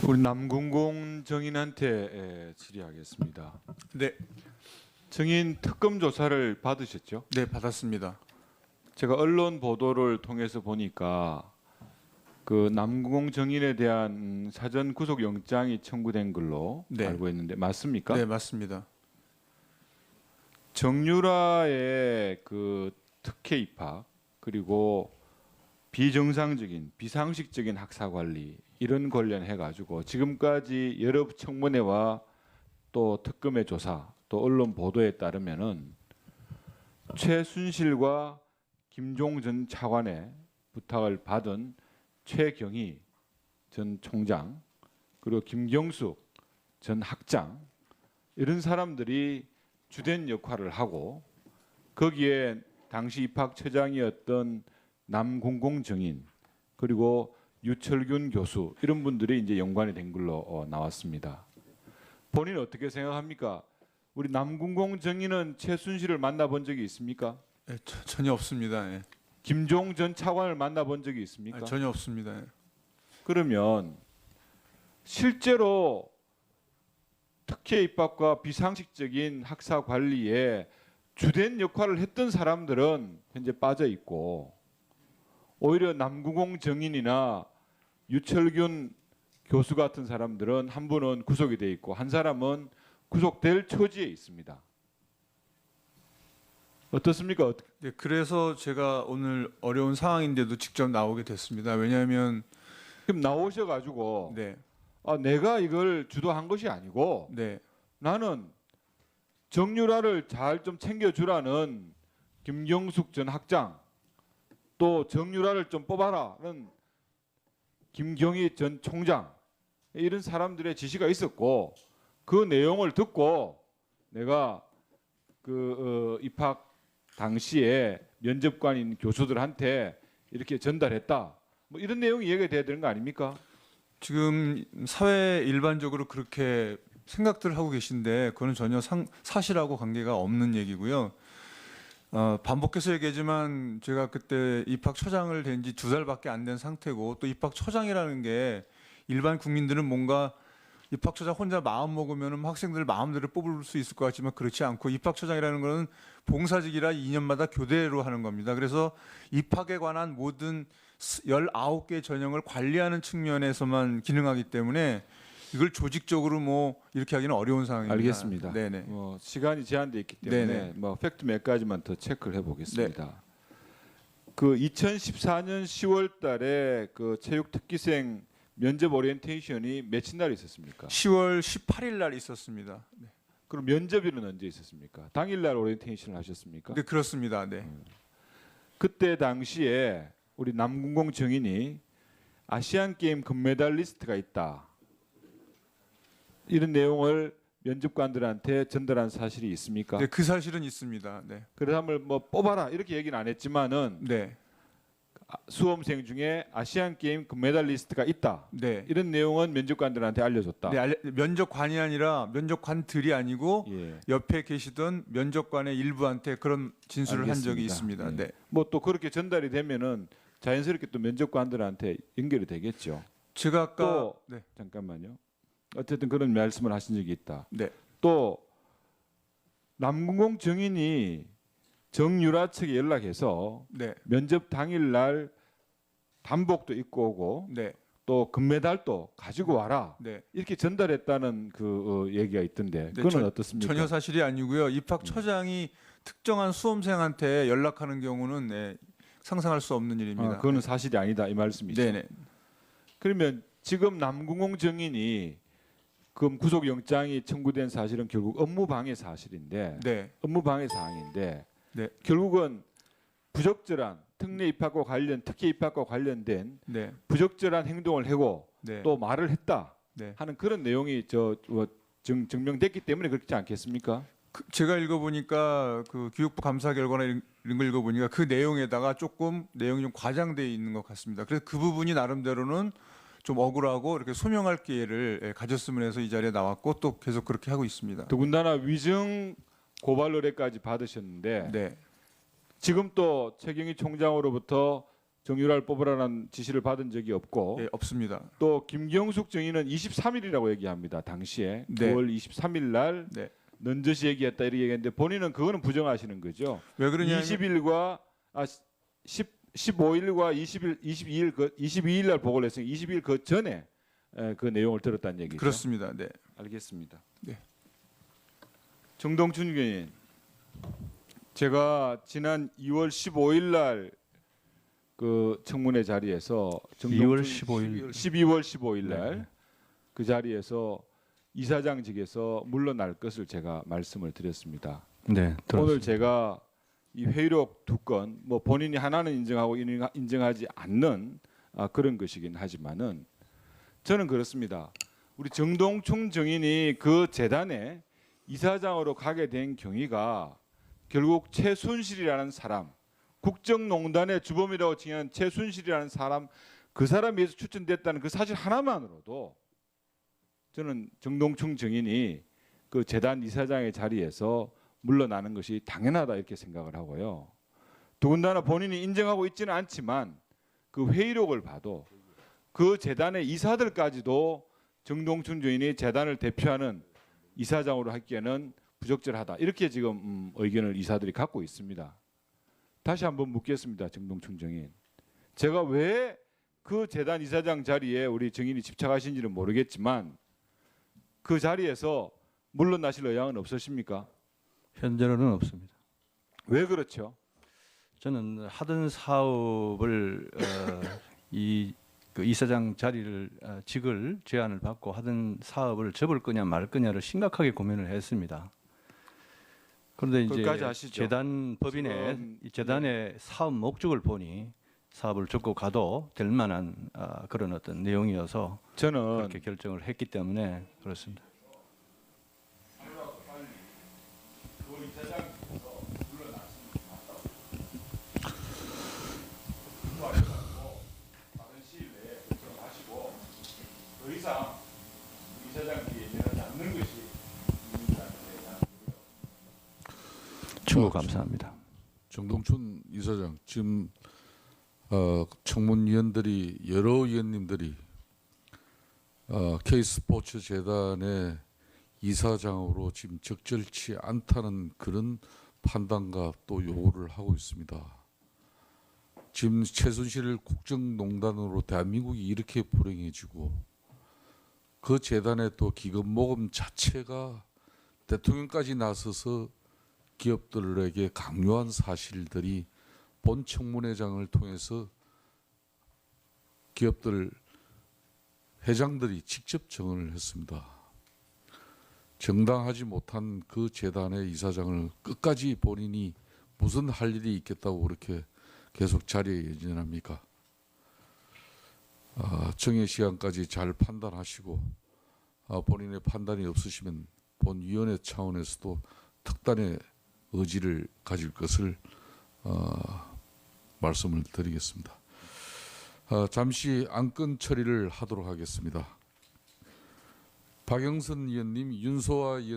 우리 남궁공 정인한테 질의하겠습니다. 네, 정인 특검 조사를 받으셨죠? 네 받았습니다. 제가 언론 보도를 통해서 보니까 그 남궁공 정인에 대한 사전 구속 영장이 청구된 걸로 네. 알고 있는데 맞습니까? 네, 맞습니다. 정유라의 그 특혜 입학 그리고 비정상적인 비상식적인 학사 관리 이런 관련해 가지고 지금까지 여러 청문회와 또 특검의 조사 또 언론 보도에 따르면은 최순실과 김종 전 차관의 부탁을 받은 최경희 전 총장 그리고 김경숙 전 학장 이런 사람들이 주된 역할을 하고 거기에 당시 입학처장이었던 남궁공 정인 그리고 유철균 교수 이런 분들이 이제 연관이 된 걸로 나왔습니다. 본인 어떻게 생각합니까? 우리 남궁공 정인은 최순실을 만나본 적이 있습니까? 네, 전혀 없습니다. 네. 김종 전 차관을 만나본 적이 있습니까? 전혀 없습니다. 네. 그러면 실제로 특혜 입학과 비상식적인 학사 관리에 주된 역할을 했던 사람들은 현재 빠져 있고 오히려 남궁공 정인이나 유철균 교수 같은 사람들은 한 분은 구속이 돼 있고 한 사람은 구속될 처지에 있습니다. 어떻습니까? 네, 그래서 제가 오늘 어려운 상황인데도 직접 나오게 됐습니다. 왜냐하면 그럼 나오셔가지고 네, 내가 이걸 주도한 것이 아니고 네, 나는 정유라를 잘 좀 챙겨주라는 김경숙 전 학장 또 정유라를 좀 뽑아라는 김경희 전 총장 이런 사람들의 지시가 있었고 그 내용을 듣고 내가 입학 당시에 면접관인 교수들한테 이렇게 전달했다. 뭐 이런 내용이 얘기가 돼야 되는 거 아닙니까? 지금 사회 일반적으로 그렇게 생각들을 하고 계신데 그거는 전혀 사실하고 관계가 없는 얘기고요. 반복해서 얘기하지만 제가 그때 입학처장을 된 지 2달밖에 안 된 상태고 또 입학처장이라는 게 일반 국민들은 뭔가 입학처장 혼자 마음 먹으면 학생들 마음대로 뽑을 수 있을 것 같지만 그렇지 않고 입학처장이라는 것은 봉사직이라 2년마다 교대로 하는 겁니다. 그래서 입학에 관한 모든 19개 전형을 관리하는 측면에서만 기능하기 때문에 이걸 조직적으로 뭐 이렇게 하기는 어려운 상황입니다. 알겠습니다. 네네. 시간이 제한돼 있기 때문에 네네. 뭐 팩트 몇 가지만 더 체크를 해보겠습니다. 그 2014년 10월달에 그 체육 특기생 면접 오리엔테이션이 며칠 날 있었습니까? 10월 18일 날 있었습니다. 네. 그럼 면접일은 언제 있었습니까? 당일날 오리엔테이션을 하셨습니까? 네, 그렇습니다. 네. 그때 당시에 우리 남궁공 정인이 아시안 게임 금메달리스트가 있다. 이런 내용을 면접관들한테 전달한 사실이 있습니까? 네, 그 사실은 있습니다. 네. 그래서 한번 뭐 뽑아라 이렇게 얘기는 안 했지만은 네. 수험생 중에 아시안 게임 금메달리스트가 있다. 네. 이런 내용은 면접관들한테 알려줬다. 네, 면접관이 아니라 면접관들이 아니고 예. 옆에 계시던 면접관의 일부한테 그런 진술을 한 적이 알겠습니다. 있습니다. 예. 네. 뭐 또 그렇게 전달이 되면은 자연스럽게 또 면접관들한테 연결이 되겠죠. 제가 아까 또 네. 잠깐만요. 어쨌든 그런 말씀을 하신 적이 있다. 네. 또 남궁공 정인이 정유라 측에 연락해서 네. 면접 당일날 단복도 입고 오고 네. 또 금메달도 가지고 와라 네. 이렇게 전달했다는 그 얘기가 있던데 네, 그건 어떻습니까? 전혀 사실이 아니고요. 입학처장이 특정한 수험생한테 연락하는 경우는 네, 상상할 수 없는 일입니다. 그거는 사실이 아니다 이 말씀이죠. 네네. 그러면 지금 남궁공 정인이 그 구속영장이 청구된 사실은 결국 업무방해 사실인데 네. 업무방해 사항인데 네. 결국은 부적절한 특례 입학과 관련 특혜 입학과 관련된 네. 부적절한 행동을 하고 네. 또 말을 했다 네. 하는 그런 내용이 증명됐기 때문에 그렇지 않겠습니까? 제가 읽어보니까 그 교육부 감사 결과나 이런 걸 읽어보니까 그 내용에다가 조금 내용이 좀 과장되어 있는 것 같습니다. 그래서 그 부분이 나름대로는 좀 억울하고 이렇게 소명할 기회를 가졌으면 해서 이 자리에 나왔고 또 계속 그렇게 하고 있습니다. 더군다나 위증 고발 의뢰까지 받으셨는데 네. 지금 또 최경희 총장으로부터 정유라를 뽑으라는 지시를 받은 적이 없고 예, 없습니다. 또 김경숙 정의는 23일이라고 얘기합니다. 당시에 네. 9월 23일 날 네. 넌저시 얘기했다 이렇게 얘기했는데 본인은 그거는 부정하시는 거죠. 왜 그러냐면 20일과 15일과 22일 날 보고를 했으니 20일 그 전에 그 내용을 들었다는 얘기죠. 그렇습니다. 네. 알겠습니다. 네. 정동춘 의원님, 제가 지난 2월 15일 날 그 청문회 자리에서 2월 15일 12월 15일 날 네. 그 자리에서 이사장직에서 물러날 것을 제가 말씀을 드렸습니다. 네, 오늘 들었습니다. 제가 이 회의록 두 건 뭐 본인이 하나는 인정하고 인정하지 않는 그런 것이긴 하지만은 저는 그렇습니다. 우리 정동충 정인이 그 재단에 이사장으로 가게 된 경위가 결국 최순실이라는 사람, 국정농단의 주범이라고 칭하는 최순실이라는 사람, 그 사람에 의해서 추천됐다는 그 사실 하나만으로도 저는 정동충 정인이 그 재단 이사장의 자리에서 물러나는 것이 당연하다 이렇게 생각을 하고요. 더군다나 본인이 인정하고 있지는 않지만 그 회의록을 봐도 그 재단의 이사들까지도 정동춘 정인이 재단을 대표하는 이사장으로 하기에는 부적절하다 이렇게 지금 의견을 이사들이 갖고 있습니다. 다시 한번 묻겠습니다. 정동춘 정인, 제가 왜 그 재단 이사장 자리에 우리 정인이 집착하신지는 모르겠지만 그 자리에서 물러나실 의향은 없으십니까? 현재로는 없습니다. 왜 그렇죠? 저는 하던 사업을 그 이사장 자리를 직을 제안을 받고 하던 사업을 접을 거냐 말 거냐를 심각하게 고민을 했습니다. 그런데 이제 그것까지 아시죠? 재단 법인의 지금, 이 재단의 사업 목적을 보니 사업을 접고 가도 될 만한 그런 어떤 내용이어서 저는 그렇게 결정을 했기 때문에 그렇습니다. 더 이상 이사장 뒤에 내려지 않는 것이 충고 감사합니다. 정동춘 이사장, 지금 청문위원들이 여러 위원님들이 K스포츠 재단의 이사장으로 지금 적절치 않다는 그런 판단과 또 요구를 하고 있습니다. 지금 최순실 국정농단으로 대한민국이 이렇게 불행해지고 그 재단의 또 기금 모금 자체가 대통령까지 나서서 기업들에게 강요한 사실들이 본 청문회장을 통해서 기업들 회장들이 직접 증언을 했습니다. 정당하지 못한 그 재단의 이사장을 끝까지 본인이 무슨 할 일이 있겠다고 그렇게 계속 자리에 예진합니까? 정해 시간까지 잘 판단하시고 본인의 판단이 없으시면 본위원회 차원에서도 특단의 의지를 가질 것을 말씀을 드리겠습니다. 잠시 안건 처리를 하도록 하겠습니다. 박영선 의원님, 윤소아 의원